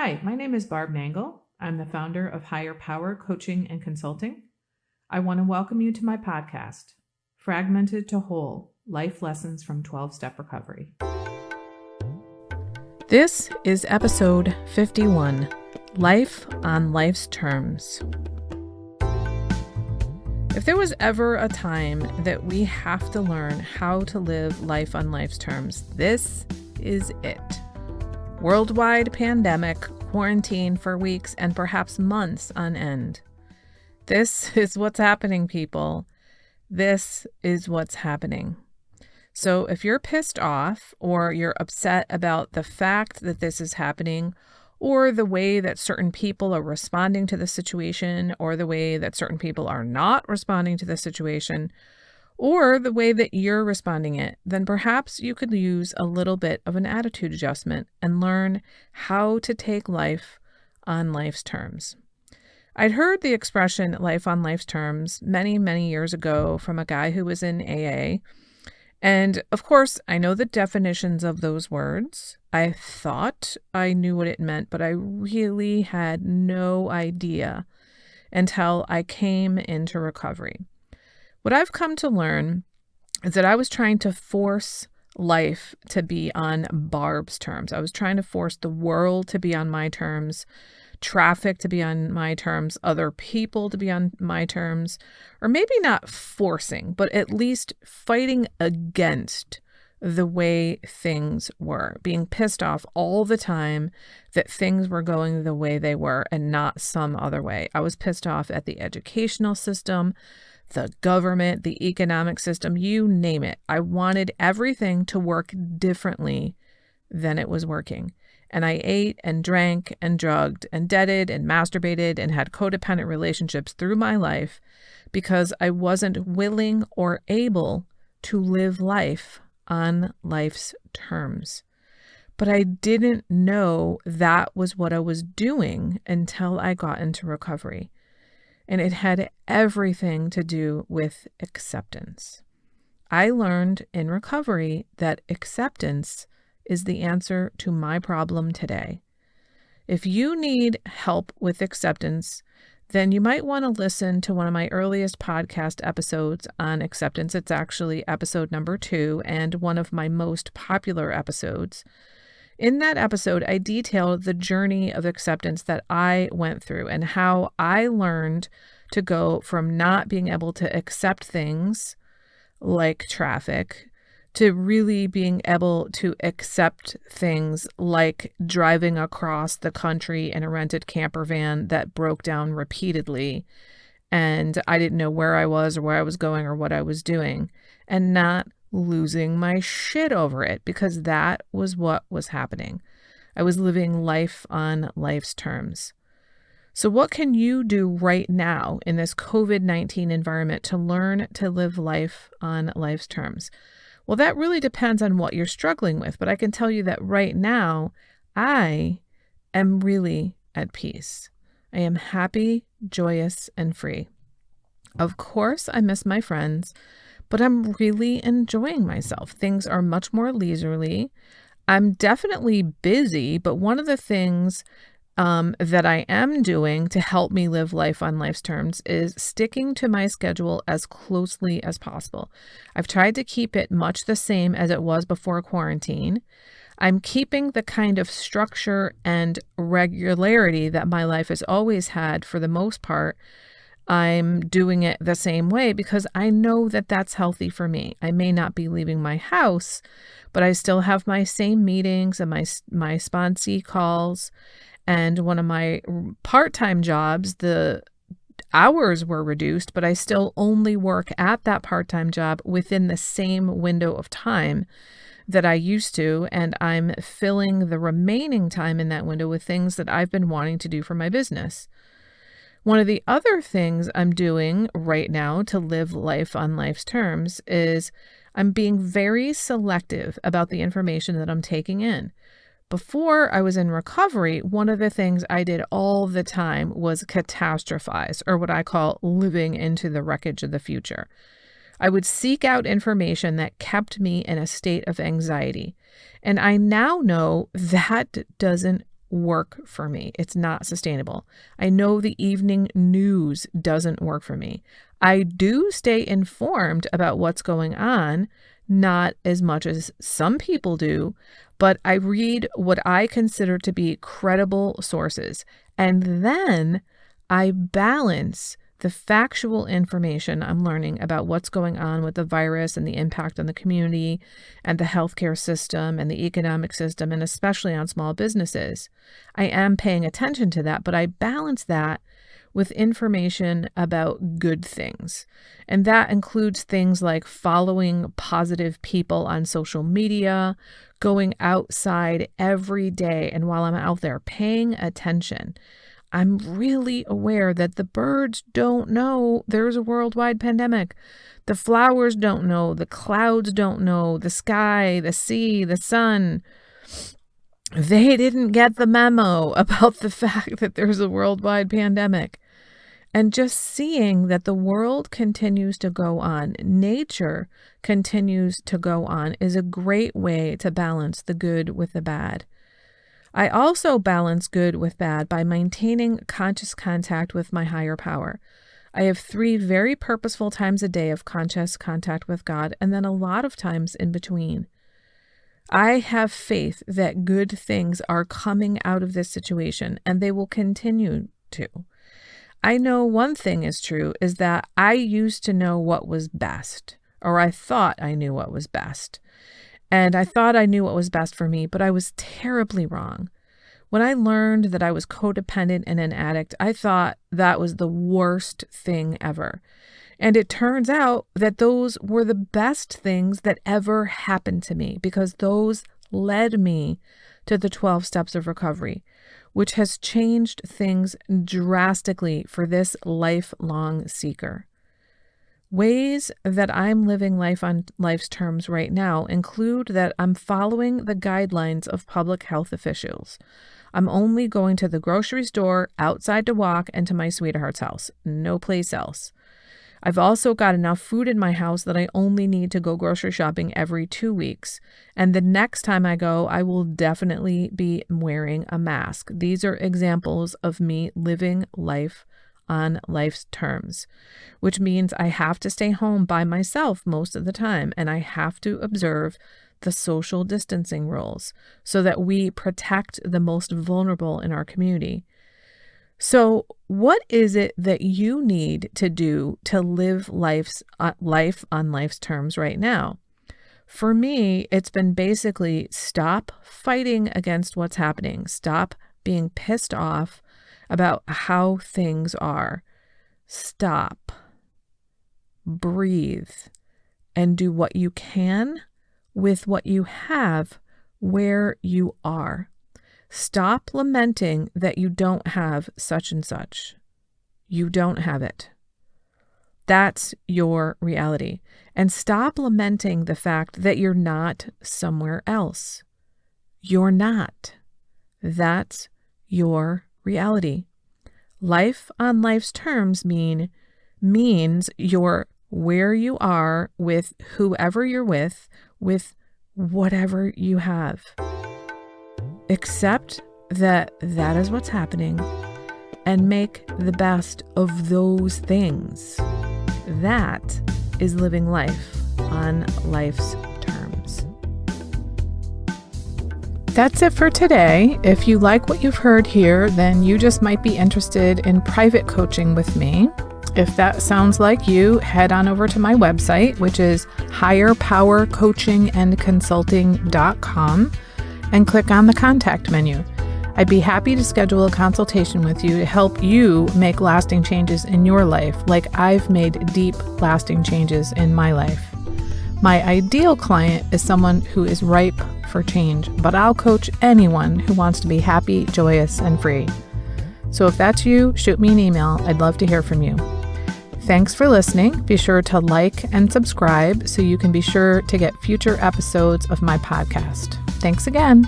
Hi, my name is Barb Nangle. I'm the founder of Higher Power Coaching and Consulting. I want to welcome you to my podcast, Fragmented to Whole, Life Lessons from 12-Step Recovery. This is episode 51, Life on Life's Terms. If there was ever a time that we have to learn how to live life on life's terms, this is it. Worldwide pandemic, quarantine for weeks and perhaps months on end. This is what's happening, people. This is what's happening. So if you're pissed off or you're upset about the fact that this is happening, or the way that certain people are responding to the situation, or the way that certain people are not responding to the situation, or the way that you're responding it, then perhaps you could use a little bit of an attitude adjustment and learn how to take life on life's terms. I'd heard the expression life on life's terms many, many years ago from a guy who was in AA. And of course, I know the definitions of those words. I thought I knew what it meant, but I really had no idea until I came into recovery. What I've come to learn is that I was trying to force life to be on Barb's terms. I was trying to force the world to be on my terms, traffic to be on my terms, other people to be on my terms, or maybe not forcing, but at least fighting against the way things were, being pissed off all the time that things were going the way they were and not some other way. I was pissed off at the educational system, the government, the economic system, you name it. I wanted everything to work differently than it was working. And I ate and drank and drugged and debted and masturbated and had codependent relationships through my life because I wasn't willing or able to live life on life's terms. But I didn't know that was what I was doing until I got into recovery. And it had everything to do with acceptance. I learned in recovery that acceptance is the answer to my problem today. If you need help with acceptance, then you might want to listen to one of my earliest podcast episodes on acceptance. It's actually episode number 2 and one of my most popular episodes. In that episode, I detailed the journey of acceptance that I went through and how I learned to go from not being able to accept things like traffic to really being able to accept things like driving across the country in a rented camper van that broke down repeatedly and I didn't know where I was or where I was going or what I was doing, and not losing my shit over it, because that was what was happening. I was living life on life's terms. So what can you do right now in this COVID-19 environment to learn to live life on life's terms? Well, that really depends on what you're struggling with, but I can tell you that right now, I am really at peace. I am happy, joyous, and free. Of course, I miss my friends, but I'm really enjoying myself. Things are much more leisurely. I'm definitely busy, but one of the things that I am doing to help me live life on life's terms is sticking to my schedule as closely as possible. I've tried to keep it much the same as it was before quarantine. I'm keeping the kind of structure and regularity that my life has always had for the most part. I'm doing it the same way because I know that that's healthy for me. I may not be leaving my house, but I still have my same meetings and my sponsee calls. And one of my part-time jobs, the hours were reduced, but I still only work at that part-time job within the same window of time that I used to. And I'm filling the remaining time in that window with things that I've been wanting to do for my business. One of the other things I'm doing right now to live life on life's terms is I'm being very selective about the information that I'm taking in. Before I was in recovery, one of the things I did all the time was catastrophize, or what I call living into the wreckage of the future. I would seek out information that kept me in a state of anxiety. And I now know that doesn't work for me. It's not sustainable. I know the evening news doesn't work for me. I do stay informed about what's going on, not as much as some people do, but I read what I consider to be credible sources. And then I balance the factual information I'm learning about what's going on with the virus and the impact on the community and the healthcare system and the economic system, and especially on small businesses. I am paying attention to that, but I balance that with information about good things. And that includes things like following positive people on social media, going outside every day, and while I'm out there paying attention, I'm really aware that the birds don't know there's a worldwide pandemic. The flowers don't know, the clouds don't know, the sky, the sea, the sun. They didn't get the memo about the fact that there's a worldwide pandemic. And just seeing that the world continues to go on, nature continues to go on, is a great way to balance the good with the bad. I also balance good with bad by maintaining conscious contact with my higher power. I have 3 very purposeful times a day of conscious contact with God, and then a lot of times in between. I have faith that good things are coming out of this situation, and they will continue to. I know one thing is true, is that I used to know what was best, or I thought I knew what was best. And I thought I knew what was best for me, but I was terribly wrong. When I learned that I was codependent and an addict, I thought that was the worst thing ever. And it turns out that those were the best things that ever happened to me, because those led me to the 12 steps of recovery, which has changed things drastically for this lifelong seeker. Ways that I'm living life on life's terms right now include that I'm following the guidelines of public health officials. I'm only going to the grocery store, outside to walk, and to my sweetheart's house. No place else. I've also got enough food in my house that I only need to go grocery shopping every 2 weeks. And the next time I go, I will definitely be wearing a mask. These are examples of me living life on life's terms, which means I have to stay home by myself most of the time, and I have to observe the social distancing rules so that we protect the most vulnerable in our community. So what is it that you need to do to live life on life's terms right now? For me, it's been basically stop fighting against what's happening. Stop being pissed off about how things are. Stop, breathe, and do what you can with what you have where you are. Stop lamenting that you don't have such and such. You don't have it. That's your reality. And stop lamenting the fact that you're not somewhere else. You're not. That's your reality. Life on life's terms means you're where you are with whoever you're with whatever you have. Accept that is what's happening and make the best of those things. That is living life on life's terms. That's it for today. If you like what you've heard here, then you just might be interested in private coaching with me. If that sounds like you, head on over to my website, which is higherpowercoachingandconsulting.com, and click on the contact menu. I'd be happy to schedule a consultation with you to help you make lasting changes in your life, like I've made deep, lasting changes in my life. My ideal client is someone who is ripe for change, but I'll coach anyone who wants to be happy, joyous, and free. So if that's you, shoot me an email. I'd love to hear from you. Thanks for listening. Be sure to like and subscribe so you can be sure to get future episodes of my podcast. Thanks again.